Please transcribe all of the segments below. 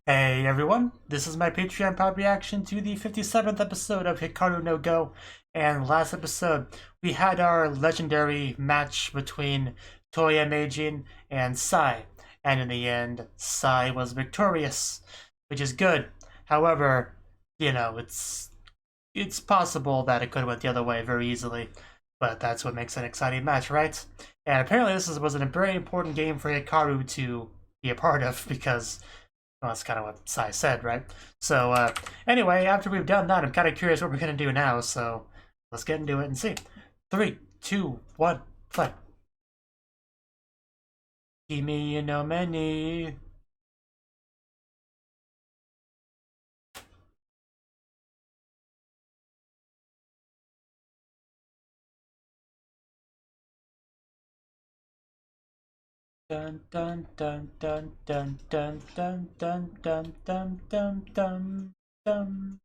Hey everyone, this is my Patreon pop reaction to the 57th episode of Hikaru no Go. And last episode, we had our legendary match between Toya Meijin and Sai. And in the end, Sai was victorious, which is good. However, it's possible that it could have went the other way very easily. But that's what makes an exciting match, right? And apparently was a very important game for Hikaru to be a part of because well, that's kind of what Sai said, right? So, anyway, after we've done that, I'm kind of curious what we're going to do now, so let's get into it and see. 3, 2, 1, play. Kimi no many. Dun dun dun dun dun dun dun dun dun dun dun dun dun.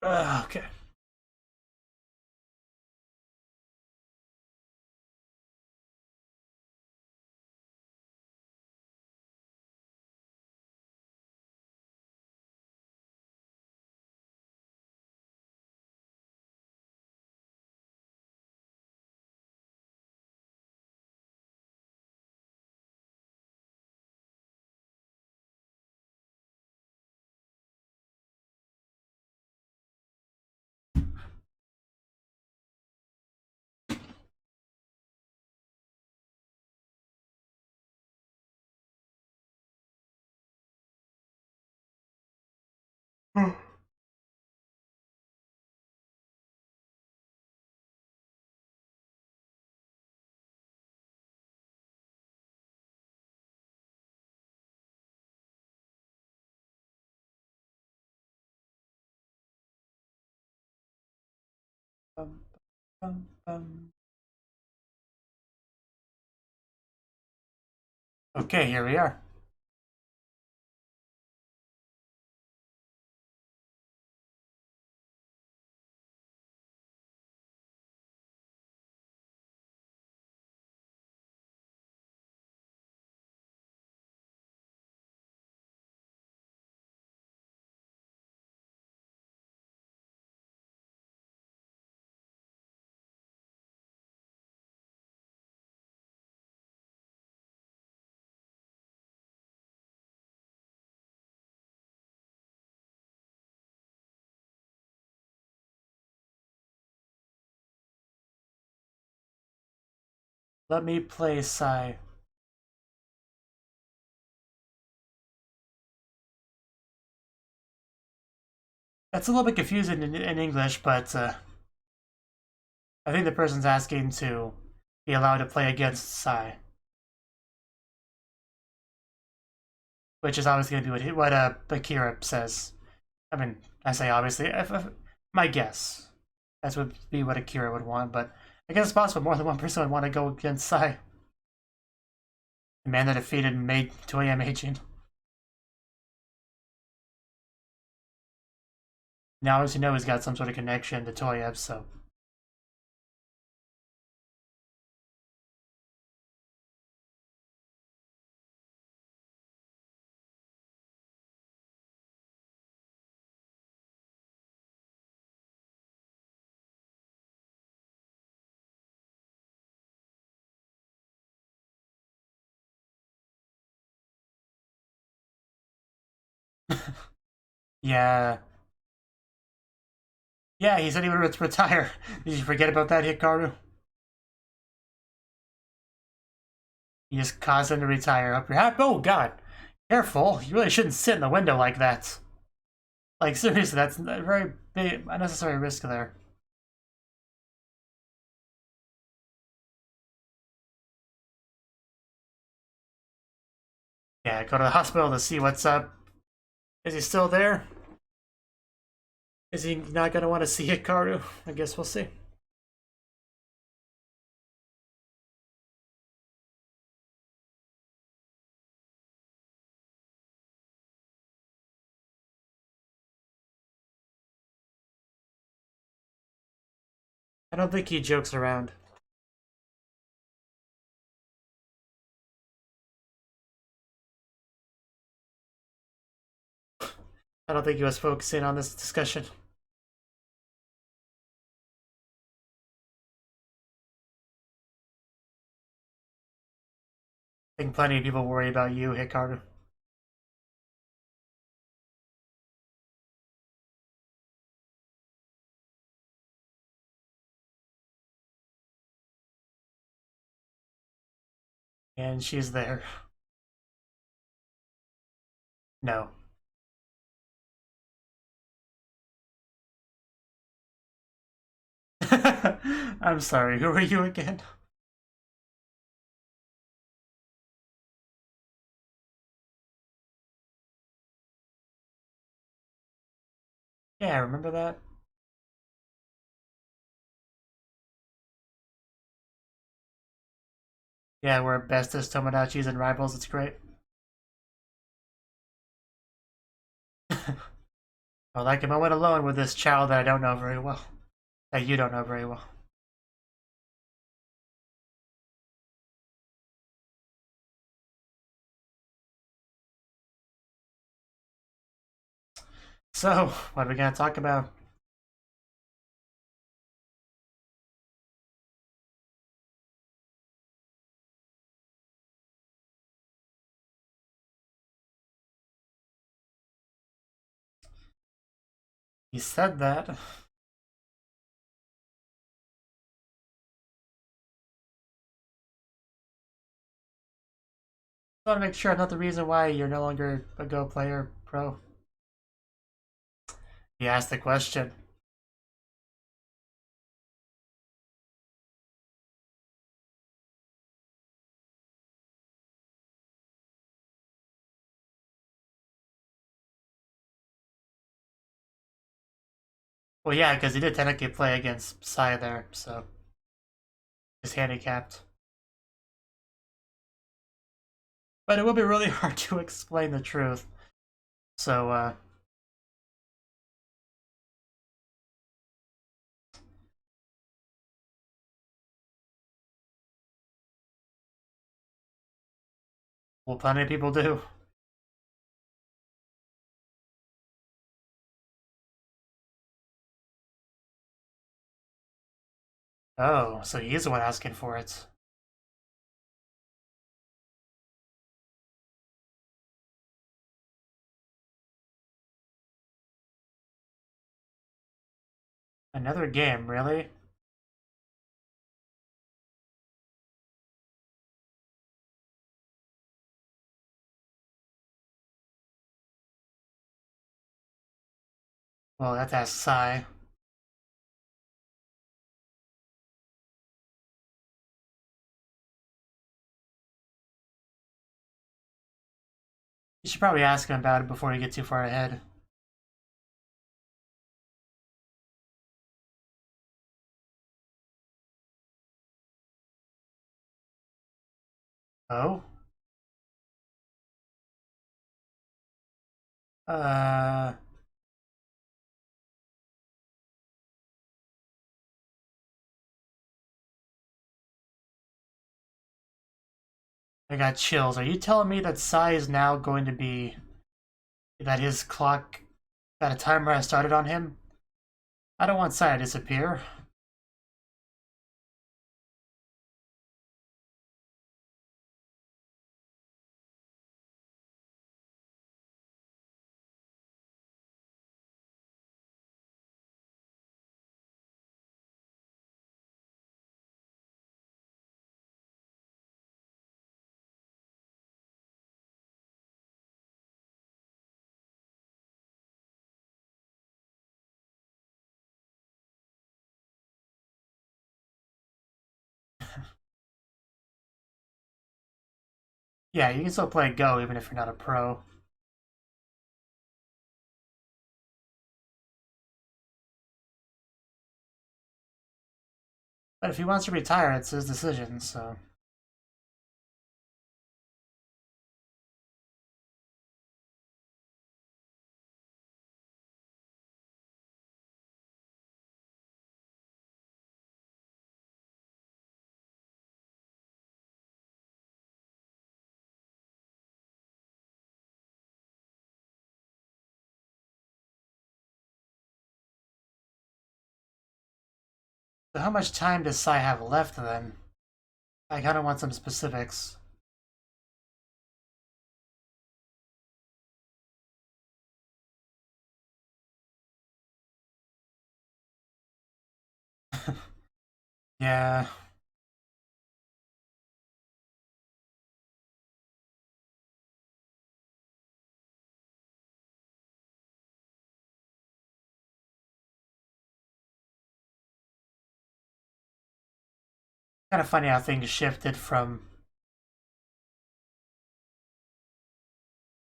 Okay. Bum, bum, bum. Okay, here we are. Let me play Sai. That's a little bit confusing in English, but I think the person's asking to be allowed to play against Sai, which is obviously going to be what Akira says. I mean, I say obviously, if my guess. That would be what Akira would want, but I guess it's possible more than one person would want to go against Sai. The man that defeated Toya Meijin. Now, as you know, he's got some sort of connection to Toya, so. Yeah. Yeah, he said he would retire. Did you forget about that, Hikaru? You just caused him to retire. Up your hat. Oh, God. Careful. You really shouldn't sit in the window like that. Like, seriously, that's a very big, unnecessary risk there. Yeah, go to the hospital to see what's up. Is he still there? Is he not going to want to see Hikaru? I guess we'll see. I don't think he jokes around. I don't think he was focusing on this discussion. I think plenty of people worry about you, Hikaru. And she's there. No. I'm sorry, who are you again? Yeah, I remember that. Yeah, we're bestest Tomodachis and rivals, it's great. I'd like a moment alone with this child that I don't know very well. That you don't know very well. So, what are we gonna talk about? He said that. I want to make sure I'm not the reason why you're no longer a Go player pro. He asked the question. Well, yeah, because he did technically play against Psy there, so he's handicapped. But it will be really hard to explain the truth. So, well, plenty of people do. Oh, so he's the one asking for it. Another game, really? Well, that's ask Psy. You should probably ask him about it before you get too far ahead. Oh? Uh... I got chills. Are you telling me that Psy is now going to be... that his clock... that a timer has started on him? I don't want Psy to disappear. Yeah, you can still play Go even if you're not a pro. But if he wants to retire, it's his decision, so... So how much time does Sai have left then? I kind of want some specifics. Yeah. Kind of funny how things shifted from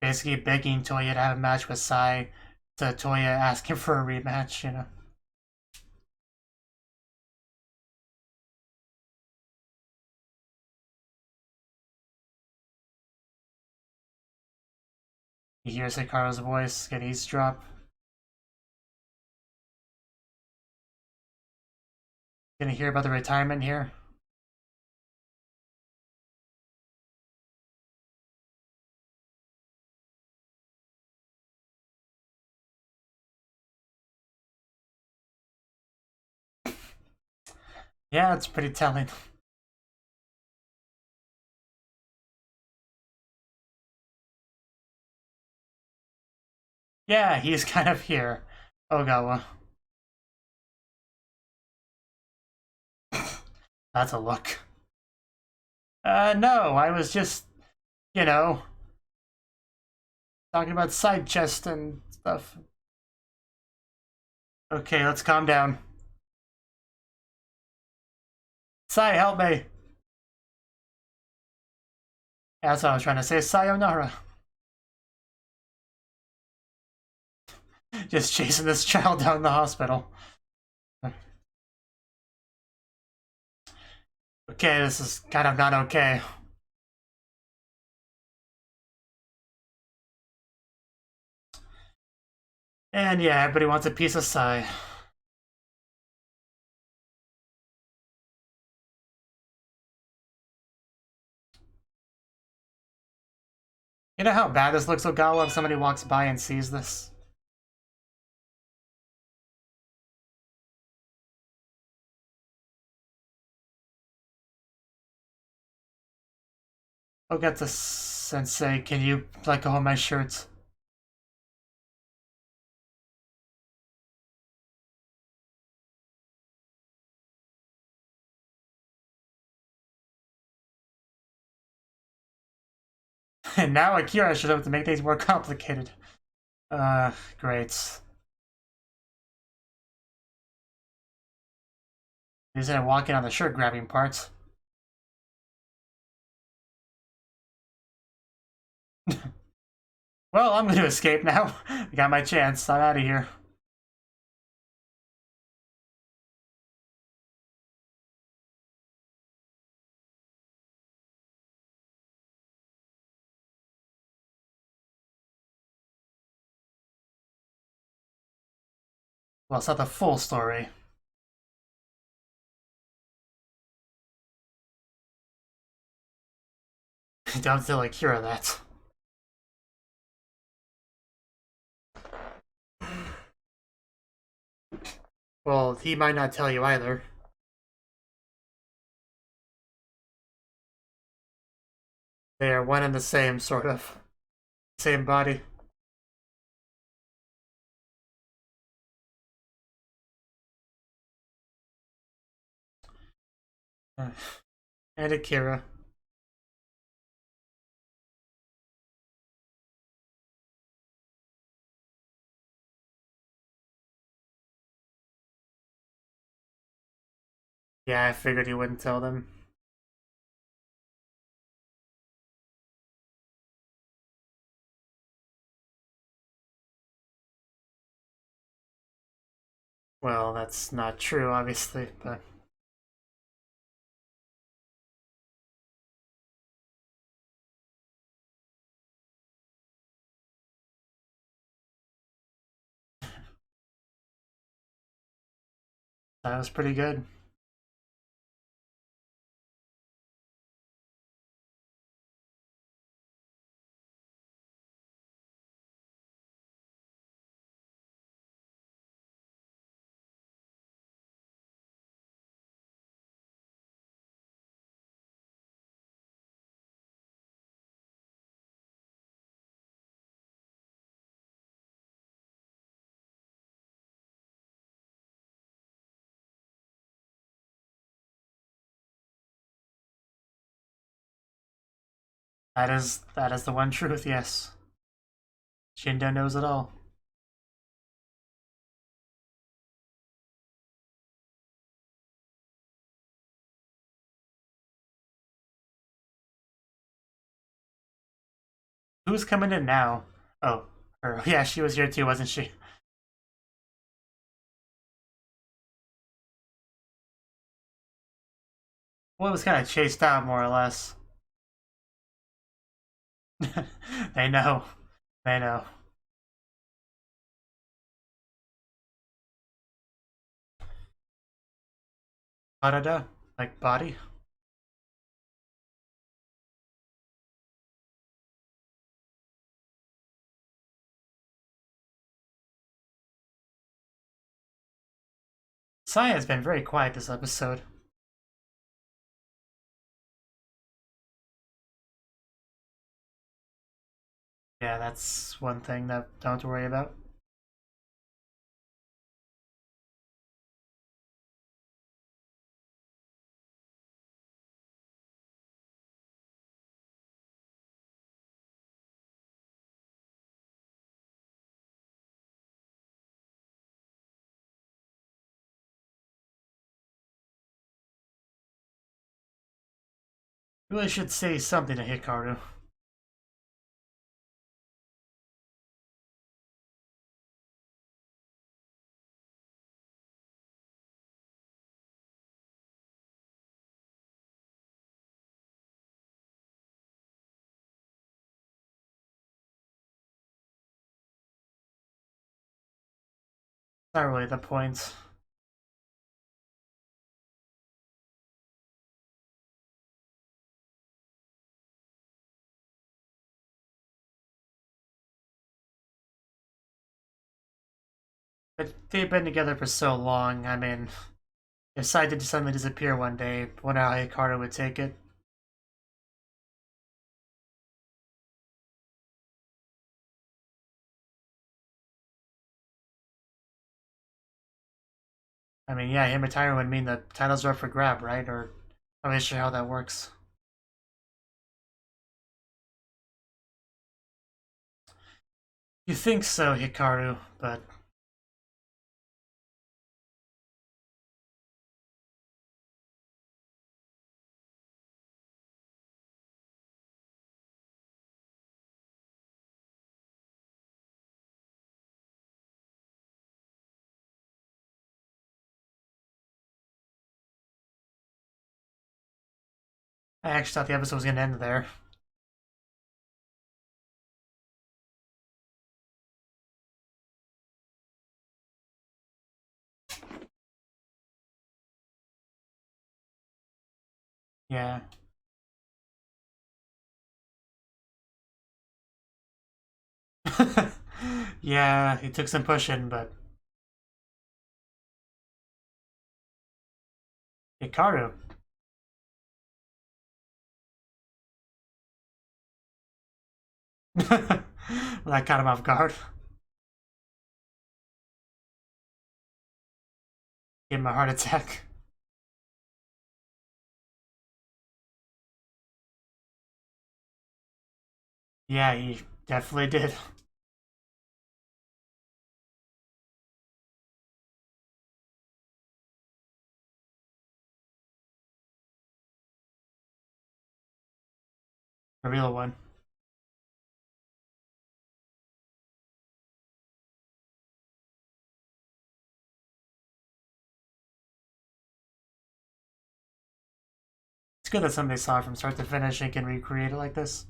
basically begging Toya to have a match with Sai to Toya asking for a rematch, you know. He hears Hikaru's voice get eavesdrop. Gonna hear about the retirement here. Yeah, it's pretty telling. Yeah, he's kind of here. Ogawa. That's a look. No, I was just, you know, talking about side chest and stuff. Okay, let's calm down. Sai, help me. That's what I was trying to say. Sayonara. Just chasing this child down the hospital. Okay, this is kind of not okay. And yeah, everybody wants a piece of Sai. You know how bad this looks, Ogawa, if somebody walks by and sees this? Ogata sensei, can you let go of my shirts? And now Akira should have to make things more complicated. Great. He's gonna walk in on the shirt grabbing parts. Well, I'm gonna escape now. I got my chance. I'm out of here. Well, it's not the full story. Don't tell Akira that. Well, he might not tell you either. They are one and the same, sort of. Same body. And Akira. Yeah, I figured he wouldn't tell them. Well, that's not true, obviously, but... That was pretty good. That is the one truth, yes. Shindo knows it all. Who's coming in now? Oh, her. Yeah, she was here too, wasn't she? Well, it was kind of chased out, more or less. They know. They know. Harada? Like body? Saya has been very quiet this episode. Yeah, that's one thing that don't have to worry about. Really should say something to Hikaru. Not really the point. But they've been together for so long. I mean, if Sai did suddenly disappear one day, wonder how Hikaru would take it. I mean, yeah, him retiring would mean the titles are up for grab, right? Or I'm not sure how that works. You think so, Hikaru, but I actually thought the episode was going to end there. Yeah. Yeah, he took some pushing, but Hikaru. Well, that caught him off guard. Gave him a heart attack. Yeah, he definitely did. A real one. It's good that somebody saw it from start to finish and can recreate it like this.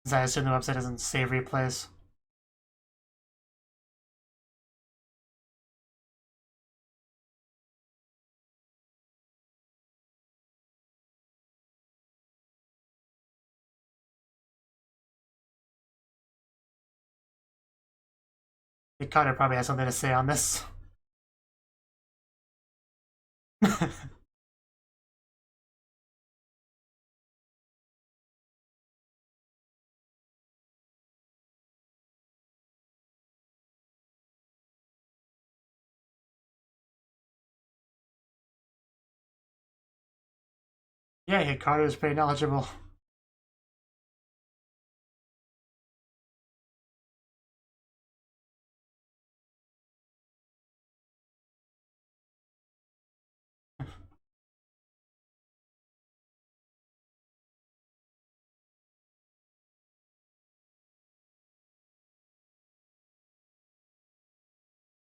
Because I assume the website doesn't save replays. Hikaru probably has something to say on this. Yeah, Hikaru is pretty knowledgeable.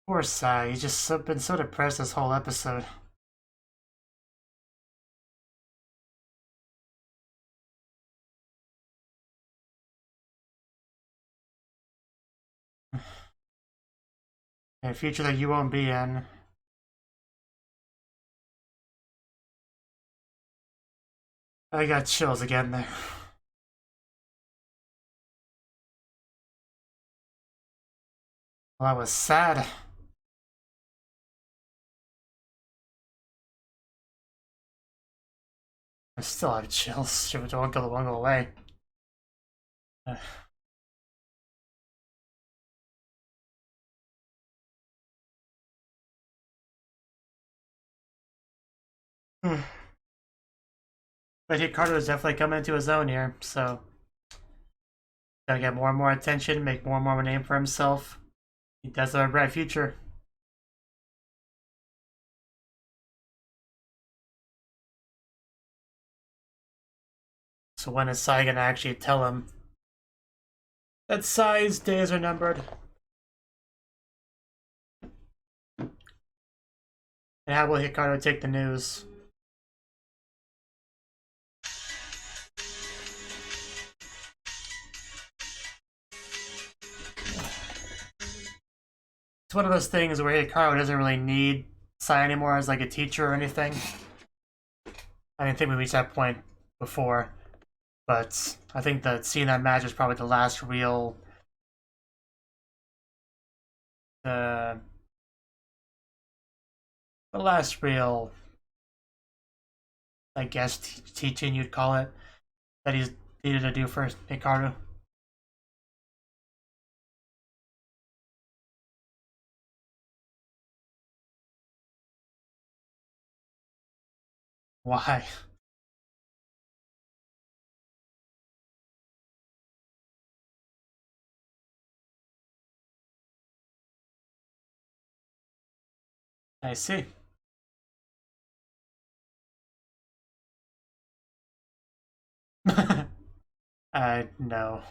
Poor Sai, he's just been so depressed this whole episode. A future that you won't be in. I got chills again there. Well, that was sad. I still have chills. It won't go away. But Hikaru is definitely coming into his own here, so gotta get more and more attention, make more and more of a name for himself. He does have a bright future. So when is Sai gonna actually tell him that Sai's days are numbered? And how will Hikaru take the news? It's one of those things where Hikaru doesn't really need Sai anymore as like a teacher or anything. I didn't think we reached that point before, but I think that seeing that match is probably the last real I guess, teaching you'd call it, that he's needed to do for Hikaru. Why? I see. No.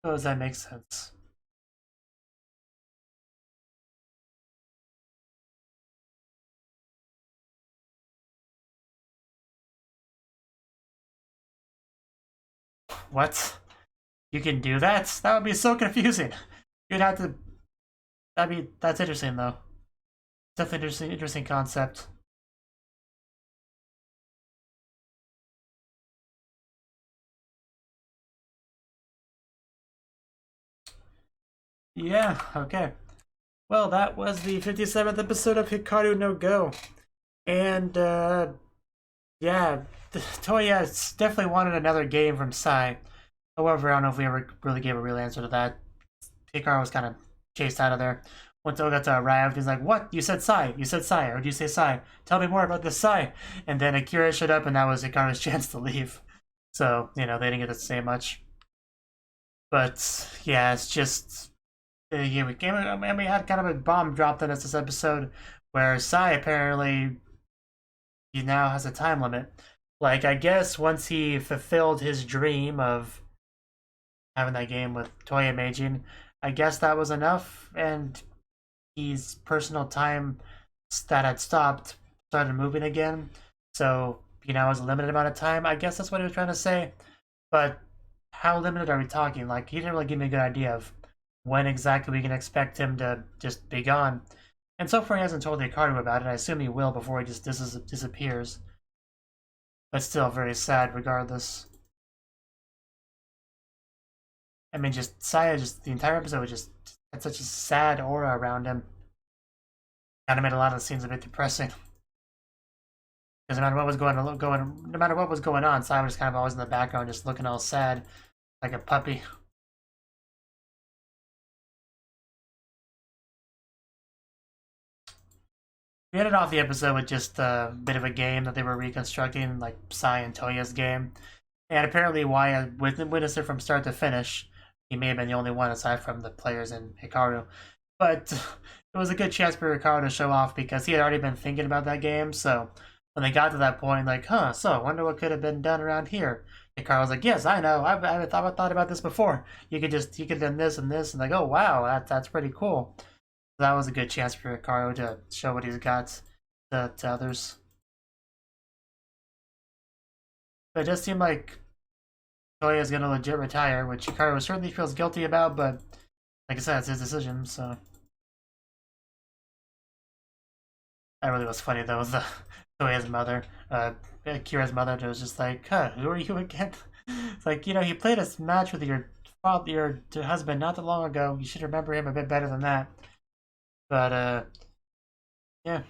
How does that make sense? What? You can do that? That would be so confusing. You'd have to. That's interesting though. Definitely interesting concept. Yeah, okay. Well, that was the 57th episode of Hikaru no Go. And, yeah, Toya definitely wanted another game from Sai. However, I don't know if we ever really gave a real answer to that. Hikaru was kind of chased out of there. When Togata arrived, he's like, "What? You said Sai. You said Sai. Or did you say Sai? Tell me more about this Sai." And then Akira showed up, and that was Hikaru's chance to leave. So, they didn't get to say much. But, yeah, it's just... Yeah, we had kind of a bomb dropped on us this episode where Sai apparently he now has a time limit. Like, I guess once he fulfilled his dream of having that game with Toya Meijin, I guess that was enough, and his personal time that had stopped started moving again. So, it was a limited amount of time. I guess that's what he was trying to say. But how limited are we talking? Like, he didn't really give me a good idea of when exactly we can expect him to just be gone. And so far he hasn't told Hikaru about it. I assume he will before he just disappears. But still very sad regardless. I mean, just Saya, the entire episode just had such a sad aura around him. Kind of made a lot of the scenes a bit depressing. Because no matter what was going on, Saya was kind of always in the background, just looking all sad, like a puppy. We ended off the episode with just a bit of a game that they were reconstructing, like Sai and Toya's game. And apparently Waya witnessed it from start to finish. He may have been the only one aside from the players and Hikaru. But it was a good chance for Hikaru to show off because he had already been thinking about that game. So when they got to that point, like, huh, so I wonder what could have been done around here. Hikaru was like, yes, I know. I've thought about this before. You could have done this and this, and like, oh wow, that's pretty cool. So that was a good chance for Hikaru to show what he's got to others. But it does seem like Toya is gonna legit retire, which Hikaru certainly feels guilty about, but like I said, it's his decision, so. That really was funny though, the Toya's mother, Kira's mother was just like, huh, who are you again? It's like, he played a match with your husband not that long ago. You should remember him a bit better than that. But, yeah.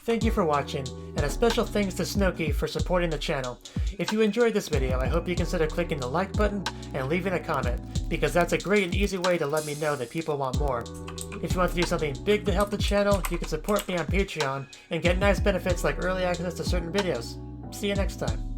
Thank you for watching, and a special thanks to Cnouki for supporting the channel. If you enjoyed this video, I hope you consider clicking the like button and leaving a comment, because that's a great and easy way to let me know that people want more. If you want to do something big to help the channel, you can support me on Patreon and get nice benefits like early access to certain videos. See you next time.